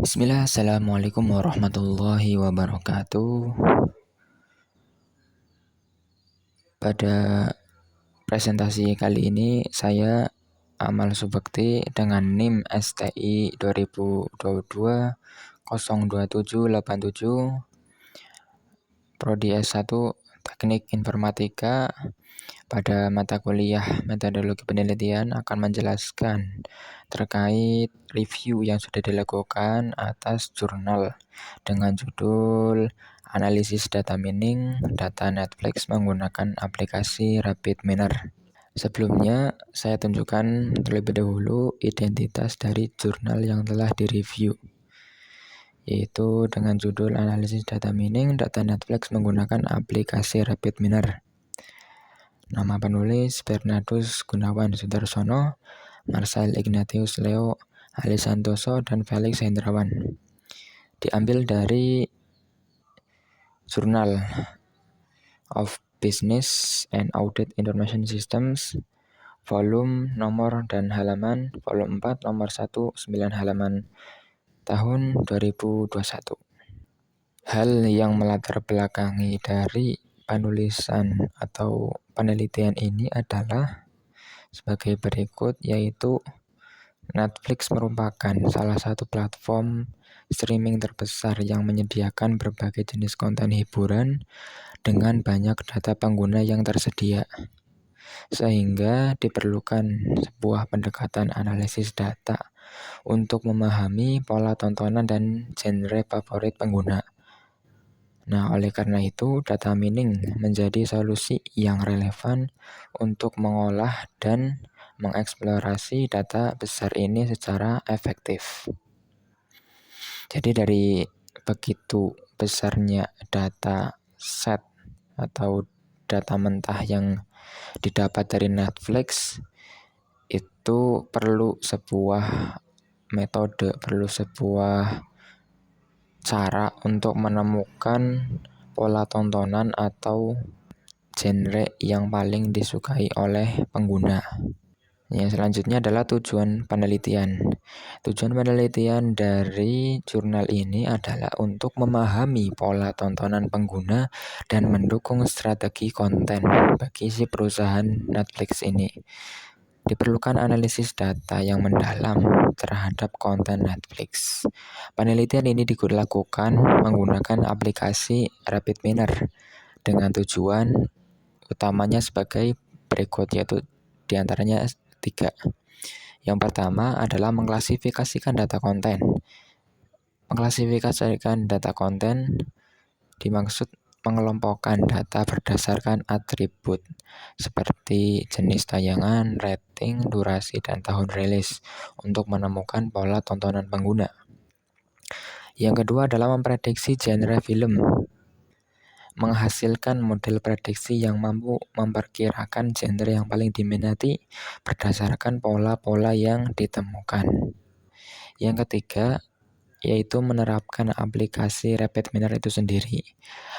Bismillah, Assalamualaikum warahmatullahi wabarakatuh. Pada presentasi kali ini saya Amal Subekti dengan NIM STI 2022 02787 Prodi S1 Teknik Informatika pada mata kuliah Metodologi Penelitian akan menjelaskan terkait review yang sudah dilakukan atas jurnal dengan judul Analisis Data Mining Data Netflix menggunakan aplikasi RapidMiner. Sebelumnya, saya tunjukkan terlebih dahulu identitas dari jurnal yang telah direview, yaitu dengan judul Analisis Data Mining Data Netflix menggunakan aplikasi RapidMiner. Nama penulis Bernardus Gunawan Sudarsono, Marcel Ignatius Leo Ali Santoso, dan Felix Hendrawan. Diambil dari Journal of Business and Audit Information Systems, volume nomor dan halaman, volume 4 nomor 1 9 halaman tahun 2021. Hal yang melatar belakangi dari penulisan atau penelitian ini adalah sebagai berikut, yaitu Netflix merupakan salah satu platform streaming terbesar yang menyediakan berbagai jenis konten hiburan dengan banyak data pengguna yang tersedia, sehingga diperlukan sebuah pendekatan analisis data untuk memahami pola tontonan dan genre favorit pengguna. Nah, oleh karena itu, data mining menjadi solusi yang relevan untuk mengolah dan mengeksplorasi data besar ini secara efektif. Jadi dari begitu besarnya data set atau data mentah yang didapat dari Netflix, itu perlu sebuah metode, perlu sebuah cara untuk menemukan pola tontonan atau genre yang paling disukai oleh pengguna. Yang selanjutnya adalah tujuan penelitian. Tujuan penelitian dari jurnal ini adalah untuk memahami pola tontonan pengguna dan mendukung strategi konten bagi si perusahaan Netflix ini. Diperlukan analisis data yang mendalam terhadap konten Netflix. Penelitian ini dilakukan menggunakan aplikasi RapidMiner dengan tujuan utamanya sebagai berikut, yaitu diantaranya 3. Yang pertama adalah mengklasifikasikan data konten. Mengklasifikasikan data konten dimaksud mengelompokkan data berdasarkan atribut seperti jenis tayangan, rating, durasi, dan tahun rilis untuk menemukan pola tontonan pengguna. Yang kedua adalah memprediksi genre film. Menghasilkan model prediksi yang mampu memperkirakan genre yang paling diminati berdasarkan pola-pola yang ditemukan. Yang ketiga, yaitu menerapkan aplikasi RapidMiner itu sendiri.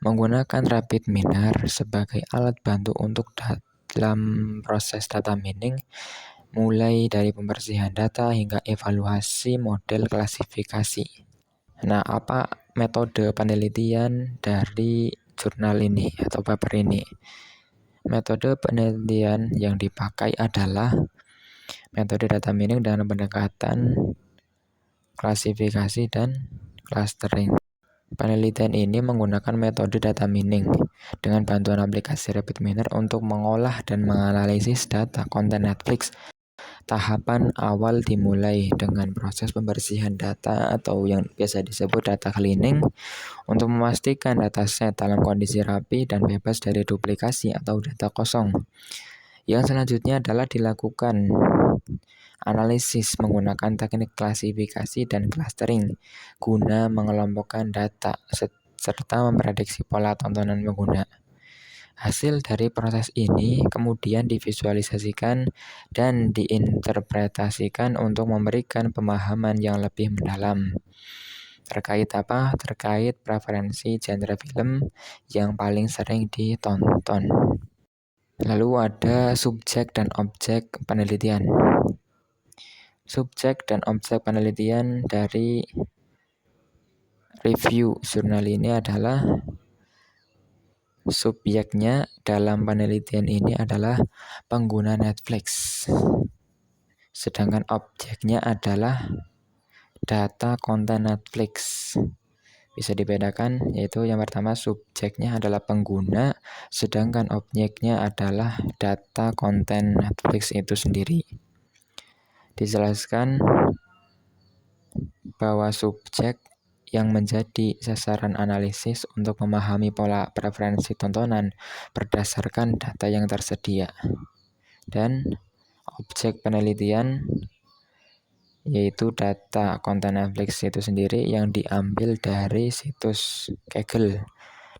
Menggunakan RapidMiner sebagai alat bantu untuk dalam proses data mining, mulai dari pembersihan data hingga evaluasi model klasifikasi. Nah, apa metode penelitian dari jurnal ini atau paper ini? Metode penelitian yang dipakai adalah metode data mining dengan pendekatan klasifikasi dan clustering. Penelitian ini menggunakan metode data mining dengan bantuan aplikasi RapidMiner untuk mengolah dan menganalisis data konten Netflix. Tahapan awal dimulai dengan proses pembersihan data atau yang biasa disebut data cleaning untuk memastikan dataset dalam kondisi rapi dan bebas dari duplikasi atau data kosong. Yang selanjutnya adalah dilakukan analisis menggunakan teknik klasifikasi dan clustering guna mengelompokkan data serta memprediksi pola tontonan pengguna. Hasil dari proses ini kemudian divisualisasikan dan diinterpretasikan untuk memberikan pemahaman yang lebih mendalam. Terkait apa? Terkait preferensi genre film yang paling sering ditonton. Lalu ada subjek dan objek penelitian. Subjek dan objek penelitian dari review jurnal ini adalah subjeknya dalam penelitian ini adalah pengguna Netflix. Sedangkan objeknya adalah data konten Netflix. Bisa dibedakan, yaitu yang pertama subjeknya adalah pengguna, sedangkan objeknya adalah data konten Netflix itu sendiri. Dijelaskan bahwa subjek yang menjadi sasaran analisis untuk memahami pola preferensi tontonan berdasarkan data yang tersedia. Dan objek penelitian yaitu data konten Netflix itu sendiri yang diambil dari situs Kaggle.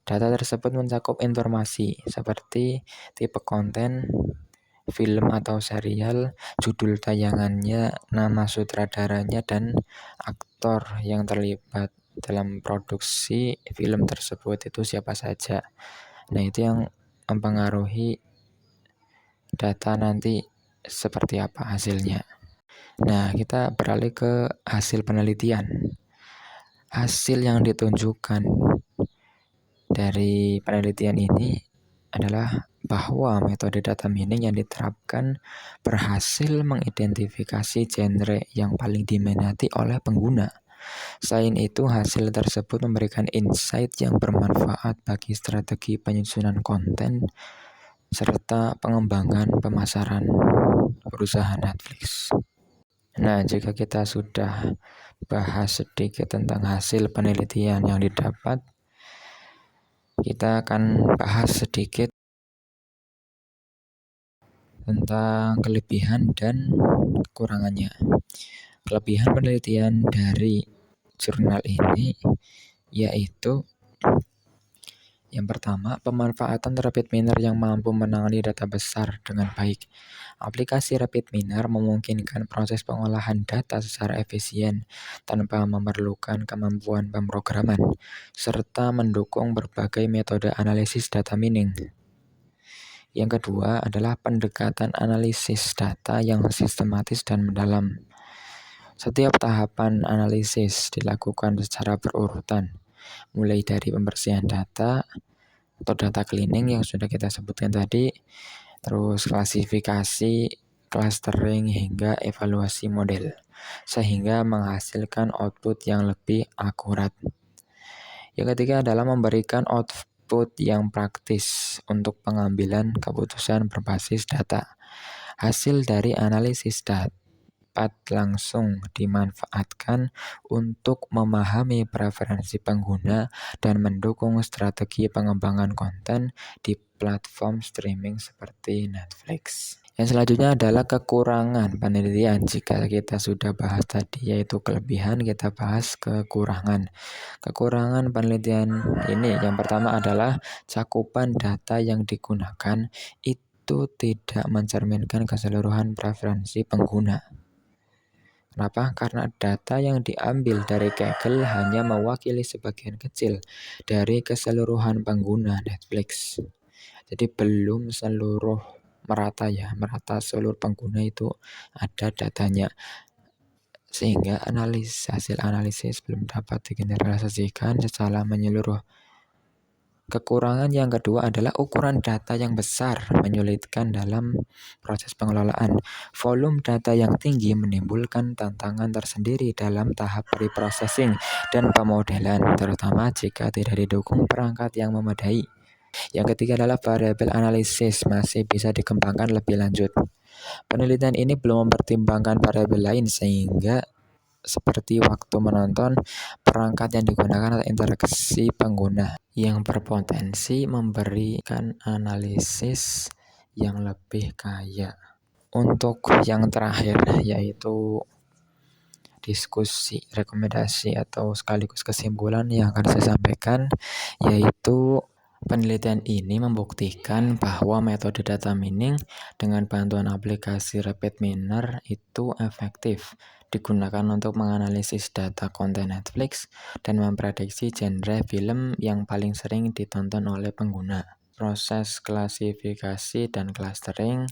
Data tersebut mencakup informasi seperti tipe konten, film atau serial, judul tayangannya, nama sutradaranya, dan aktor yang terlibat dalam produksi film tersebut itu siapa saja. Nah, itu yang mempengaruhi data nanti seperti apa hasilnya. Nah, kita beralih ke hasil penelitian. Hasil yang ditunjukkan dari penelitian ini adalah bahwa metode data mining yang diterapkan berhasil mengidentifikasi genre yang paling diminati oleh pengguna. Selain itu, hasil tersebut memberikan insight yang bermanfaat bagi strategi penyusunan konten serta pengembangan pemasaran perusahaan Netflix. Nah, jika kita sudah bahas sedikit tentang hasil penelitian yang didapat, kita akan bahas sedikit tentang kelebihan dan kekurangannya. Kelebihan penelitian dari jurnal ini yaitu yang pertama, pemanfaatan RapidMiner yang mampu menangani data besar dengan baik. Aplikasi RapidMiner memungkinkan proses pengolahan data secara efisien tanpa memerlukan kemampuan pemrograman, serta mendukung berbagai metode analisis data mining. Yang kedua adalah pendekatan analisis data yang sistematis dan mendalam. Setiap tahapan analisis dilakukan secara berurutan, mulai dari pembersihan data atau data cleaning yang sudah kita sebutkan tadi, terus klasifikasi, clustering, hingga evaluasi model, sehingga menghasilkan output yang lebih akurat. Yang ketiga adalah memberikan output yang praktis untuk pengambilan keputusan berbasis data. Hasil dari analisis data dapat langsung dimanfaatkan untuk memahami preferensi pengguna dan mendukung strategi pengembangan konten di platform streaming seperti Netflix. Yang selanjutnya adalah kekurangan penelitian. Jika kita sudah bahas tadi yaitu kelebihan, kita bahas kekurangan. Kekurangan penelitian ini yang pertama adalah cakupan data yang digunakan itu tidak mencerminkan keseluruhan preferensi pengguna. Kenapa? Karena data yang diambil dari Kaggle hanya mewakili sebagian kecil dari keseluruhan pengguna Netflix. Jadi belum merata seluruh pengguna itu ada datanya. Sehingga hasil analisis belum dapat digeneralisasikan secara menyeluruh. Kekurangan yang kedua adalah ukuran data yang besar menyulitkan dalam proses pengelolaan. Volume data yang tinggi menimbulkan tantangan tersendiri dalam tahap preprocessing dan pemodelan, terutama jika tidak didukung perangkat yang memadai. Yang ketiga adalah variabel analisis masih bisa dikembangkan lebih lanjut. Penelitian ini belum mempertimbangkan variabel lain sehingga seperti waktu menonton, perangkat yang digunakan atau interaksi pengguna yang berpotensi memberikan analisis yang lebih kaya. Untuk yang terakhir yaitu diskusi, rekomendasi atau sekaligus kesimpulan yang akan saya sampaikan yaitu penelitian ini membuktikan bahwa metode data mining dengan bantuan aplikasi RapidMiner itu efektif digunakan untuk menganalisis data konten Netflix dan memprediksi genre film yang paling sering ditonton oleh pengguna. Proses klasifikasi dan clustering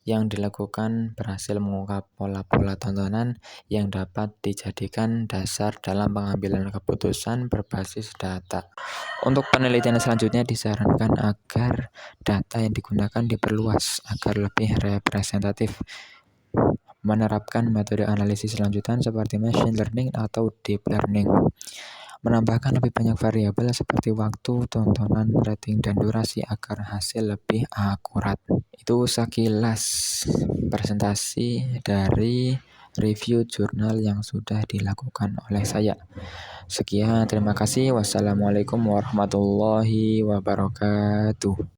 yang dilakukan berhasil mengungkap pola-pola tontonan yang dapat dijadikan dasar dalam pengambilan keputusan berbasis data. Untuk penelitian selanjutnya disarankan agar data yang digunakan diperluas agar lebih representatif. Menerapkan metode analisis lanjutan seperti machine learning atau deep learning. Menambahkan lebih banyak variabel seperti waktu, tontonan, rating, dan durasi agar hasil lebih akurat. Itu sekilas presentasi dari review jurnal yang sudah dilakukan oleh saya. Sekian, terima kasih. Wassalamualaikum warahmatullahi wabarakatuh.